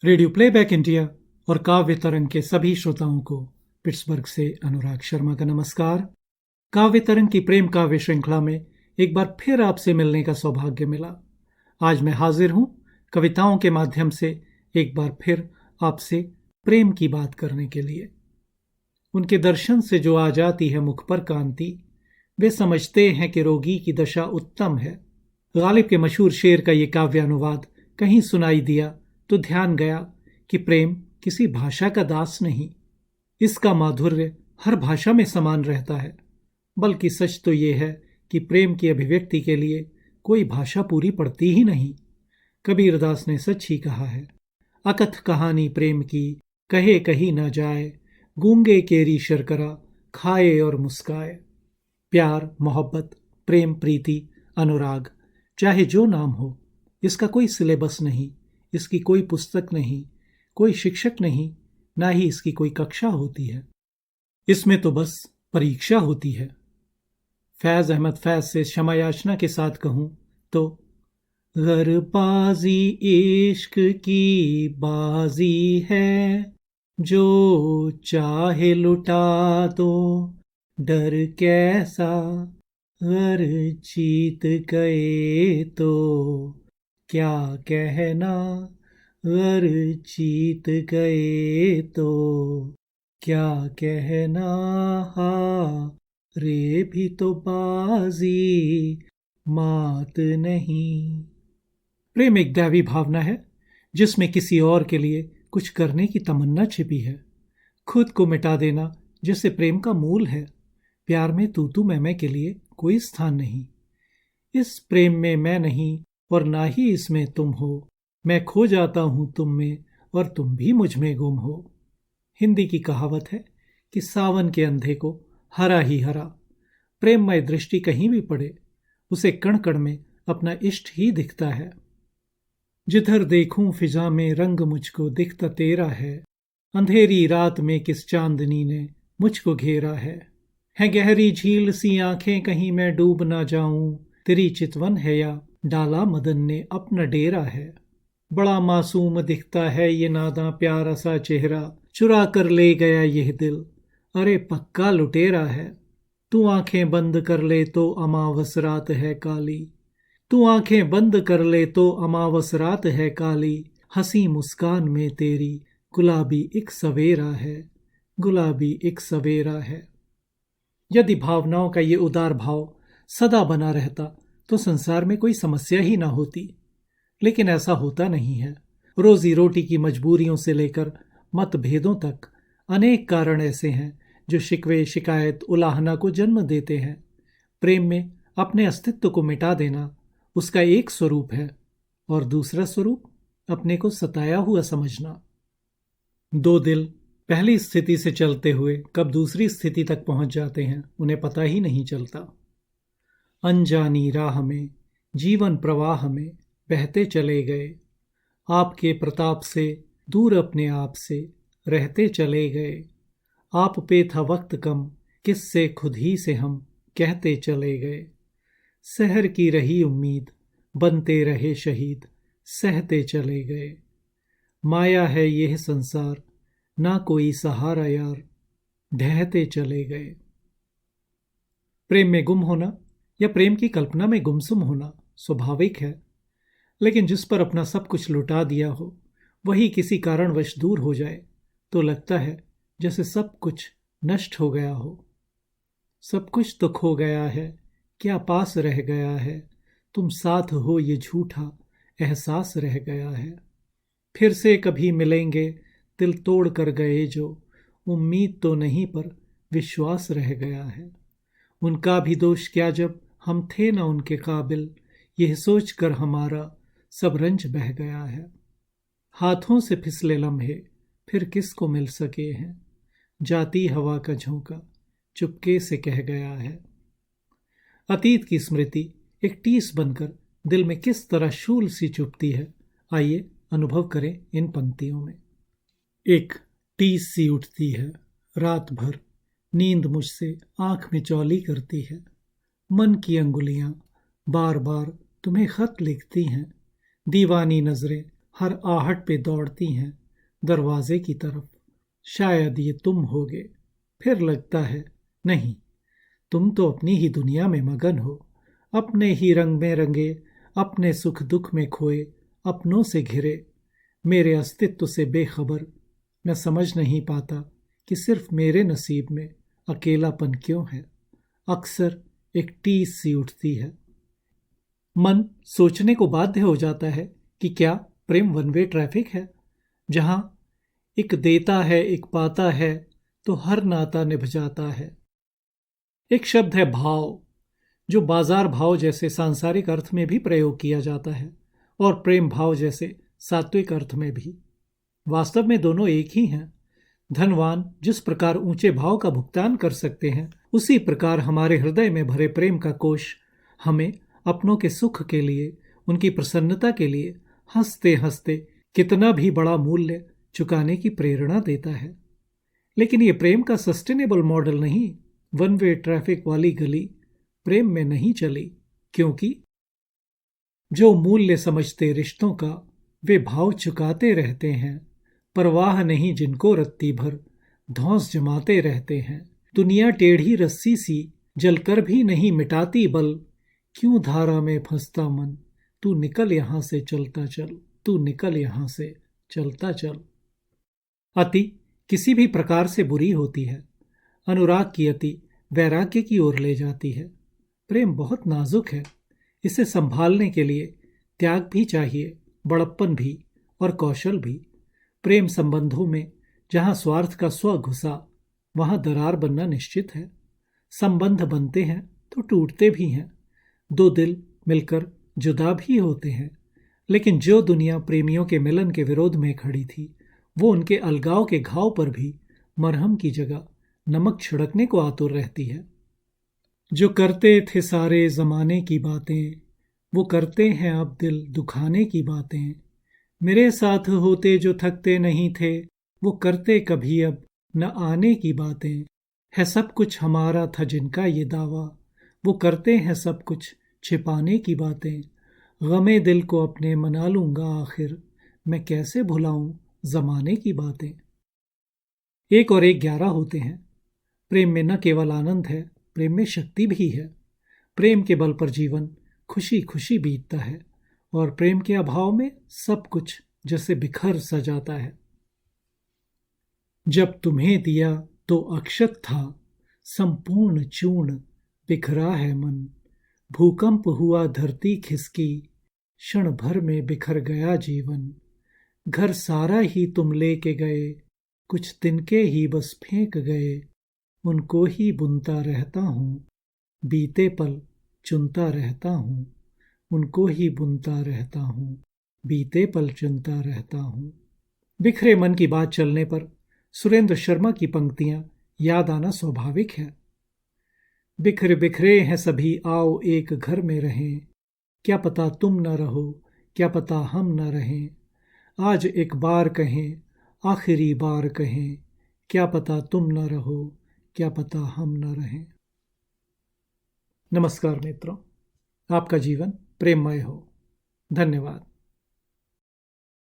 Radio playback India और काव्य तरंग के सभी श्रोताओं को पिट्सबर्ग से अनुराग शर्मा का नमस्कार। काव्य तरंग की प्रेम काव्य श्रृंखला में एक बार फिर आपसे मिलने का सौभाग्य मिला। आज मैं हाजिर हूं कविताओं के माध्यम से एक बार फिर आपसे प्रेम की बात करने के लिए। उनके दर्शन से जो आ जाती है मुख पर कांति, वे समझते हैं कि रोगी की दशा उत्तम है। गालिब के मशहूर शेर का ये काव्यानुवाद कहीं सुनाई दिया तो ध्यान गया कि प्रेम किसी भाषा का दास नहीं, इसका माधुर्य हर भाषा में समान रहता है। बल्कि सच तो ये है कि प्रेम की अभिव्यक्ति के लिए कोई भाषा पूरी पड़ती ही नहीं। कबीरदास ने सच ही कहा है, अकथ कहानी प्रेम की कहे कही न जाए, गूंगे केरी शर्करा खाए और मुस्काए। प्यार, मोहब्बत, प्रेम, प्रीति, अनुराग, चाहे जो नाम हो, इसका कोई सिलेबस नहीं, इसकी कोई पुस्तक नहीं, कोई शिक्षक नहीं, ना ही इसकी कोई कक्षा होती है। इसमें तो बस परीक्षा होती है। फैज अहमद फैज से क्षमा याचना के साथ कहूं तो, गरबाजी इश्क की बाजी है, जो चाहे लुटा दो, डर कैसा, अगर जीत गए तो क्या कहना, अगर जीत गए तो क्या कहना, रे भी तो बाजी मात नहीं। प्रेम एक दैवी भावना है जिसमें किसी और के लिए कुछ करने की तमन्ना छिपी है। खुद को मिटा देना जिसे प्रेम का मूल है। प्यार में तू मैं के लिए कोई स्थान नहीं। इस प्रेम में मैं नहीं और ना ही इसमें तुम हो। मैं खो जाता हूं तुम में और तुम भी मुझ में गुम हो। हिंदी की कहावत है कि सावन के अंधे को हरा ही हरा। प्रेममय दृष्टि कहीं भी पड़े, उसे कण कण में अपना इष्ट ही दिखता है। जिधर देखूं फिजा में रंग मुझको दिखता तेरा है, अंधेरी रात में किस चांदनी ने मुझको घेरा है गहरी झील सी आंखें कहीं मैं डूब ना जाऊं, तेरी चितवन है या डाला मदन ने अपना डेरा है। बड़ा मासूम दिखता है ये नादां प्यारा सा चेहरा, चुरा कर ले गया यह दिल, अरे पक्का लुटेरा है। तू आंखें बंद कर ले तो अमावस रात है काली, तू आंखें बंद कर ले तो अमावस रात है काली, हंसी मुस्कान में तेरी गुलाबी एक सवेरा है, गुलाबी एक सवेरा है। यदि भावनाओं का ये उदार भाव सदा बना रहता तो संसार में कोई समस्या ही ना होती, लेकिन ऐसा होता नहीं है। रोजी रोटी की मजबूरियों से लेकर मतभेदों तक अनेक कारण ऐसे हैं जो शिकवे, शिकायत, उलाहना को जन्म देते हैं। प्रेम में अपने अस्तित्व को मिटा देना उसका एक स्वरूप है और दूसरा स्वरूप अपने को सताया हुआ समझना। दो दिल पहली स्थिति से चलते हुए कब दूसरी स्थिति तक पहुंच जाते हैं उन्हें पता ही नहीं चलता। अनजानी राह में, जीवन प्रवाह में बहते चले गए, आपके प्रताप से दूर अपने आप से रहते चले गए। आप पे था वक्त कम, किससे खुद ही से हम कहते चले गए। शहर की रही उम्मीद, बनते रहे शहीद, सहते चले गए। माया है यह संसार, ना कोई सहारा यार, ढहते चले गए। प्रेम में गुम होना या प्रेम की कल्पना में गुमसुम होना स्वाभाविक है, लेकिन जिस पर अपना सब कुछ लुटा दिया हो वही किसी कारणवश दूर हो जाए तो लगता है जैसे सब कुछ नष्ट हो गया हो। सब कुछ तो खो गया है, क्या पास रह गया है, तुम साथ हो ये झूठा एहसास रह गया है। फिर से कभी मिलेंगे दिल तोड़ कर गए जो, उम्मीद तो नहीं पर विश्वास रह गया है। उनका भी दोष क्या जब हम थे ना उनके काबिल, यह सोच कर हमारा सब रंज बह गया है। हाथों से फिसले लम्हे फिर किसको मिल सके हैं, जाती हवा का झोंका चुपके से कह गया है। अतीत की स्मृति एक टीस बनकर दिल में किस तरह शूल सी चुभती है, आइए अनुभव करें इन पंक्तियों में। एक टीस सी उठती है रात भर, नींद मुझसे आंख में चौली करती है। मन की अंगुलियां बार बार तुम्हें खत लिखती हैं, दीवानी नजरें हर आहट पे दौड़ती हैं दरवाजे की तरफ। शायद ये तुम होगे। फिर लगता है नहीं, तुम तो अपनी ही दुनिया में मगन हो, अपने ही रंग में रंगे, अपने सुख दुख में खोए, अपनों से घिरे, मेरे अस्तित्व से बेखबर। मैं समझ नहीं पाता कि सिर्फ मेरे नसीब में अकेलापन क्यों है। अक्सर एक टीस सी उठती है। मन सोचने को बाध्य हो जाता है कि क्या प्रेम वन वे ट्रैफिक है, जहां एक देता है एक पाता है तो हर नाता निभ जाता है। एक शब्द है भाव, जो बाजार भाव जैसे सांसारिक अर्थ में भी प्रयोग किया जाता है और प्रेम भाव जैसे सात्विक अर्थ में भी। वास्तव में दोनों एक ही हैं। धनवान जिस प्रकार ऊंचे भाव का भुगतान कर सकते हैं, उसी प्रकार हमारे हृदय में भरे प्रेम का कोश हमें अपनों के सुख के लिए, उनकी प्रसन्नता के लिए हंसते हंसते कितना भी बड़ा मूल्य चुकाने की प्रेरणा देता है। लेकिन ये प्रेम का सस्टेनेबल मॉडल नहीं। वन वे ट्रैफिक वाली गली प्रेम में नहीं चली, क्योंकि जो मूल्य समझते रिश्तों का वे भाव चुकाते रहते हैं। परवाह नहीं जिनको रत्ती भर धौंस जमाते रहते हैं। दुनिया टेढ़ी रस्सी सी जलकर भी नहीं मिटाती बल, क्यों धारा में फंसता मन, तू निकल यहां से चलता चल, तू निकल यहां से चलता चल। अति किसी भी प्रकार से बुरी होती है। अनुराग की अति वैराग्य की ओर ले जाती है। प्रेम बहुत नाजुक है। इसे संभालने के लिए त्याग भी चाहिए, बड़प्पन भी और कौशल भी। प्रेम संबंधों में जहां स्वार्थ का स्व घुसा, वहां दरार बनना निश्चित है। संबंध बनते हैं तो टूटते भी हैं। दो दिल मिलकर जुदा भी होते हैं। लेकिन जो दुनिया प्रेमियों के मिलन के विरोध में खड़ी थी, वो उनके अलगाव के घाव पर भी मरहम की जगह नमक छिड़कने को आतुर रहती है। जो करते थे सारे जमाने की बातें, वो करते हैं अब दिल दुखाने की बातें। मेरे साथ होते जो थकते नहीं थे, वो करते कभी अब न आने की बातें। है सब कुछ हमारा था जिनका ये दावा, वो करते हैं सब कुछ छिपाने की बातें। गमे दिल को अपने मना लूंगा आखिर, मैं कैसे भुलाऊं जमाने की बातें। एक और एक 11 होते हैं। प्रेम में न केवल आनंद है, प्रेम में शक्ति भी है। प्रेम के बल पर जीवन खुशी खुशी बीतता है और प्रेम के अभाव में सब कुछ जैसे बिखर सा जाता है। जब तुम्हें दिया तो अक्षत था, संपूर्ण चूर्ण बिखरा है मन। भूकंप हुआ धरती खिसकी, क्षण भर में बिखर गया जीवन। घर सारा ही तुम लेके गए, कुछ तिनके ही बस फेंक गए। उनको ही बुनता रहता हूँ, बीते पल चुनता रहता हूँ। उनको ही बुनता रहता हूँ, बीते पल चुनता रहता हूँ। बिखरे मन की बात चलने पर सुरेंद्र शर्मा की पंक्तियां याद आना स्वाभाविक है। बिखरे बिखरे हैं सभी, आओ एक घर में रहें। क्या पता तुम न रहो, क्या पता हम न रहें। आज एक बार कहें, आखिरी बार कहें। क्या पता तुम न रहो, क्या पता हम न रहें। नमस्कार मित्रों, आपका जीवन प्रेममय हो। धन्यवाद।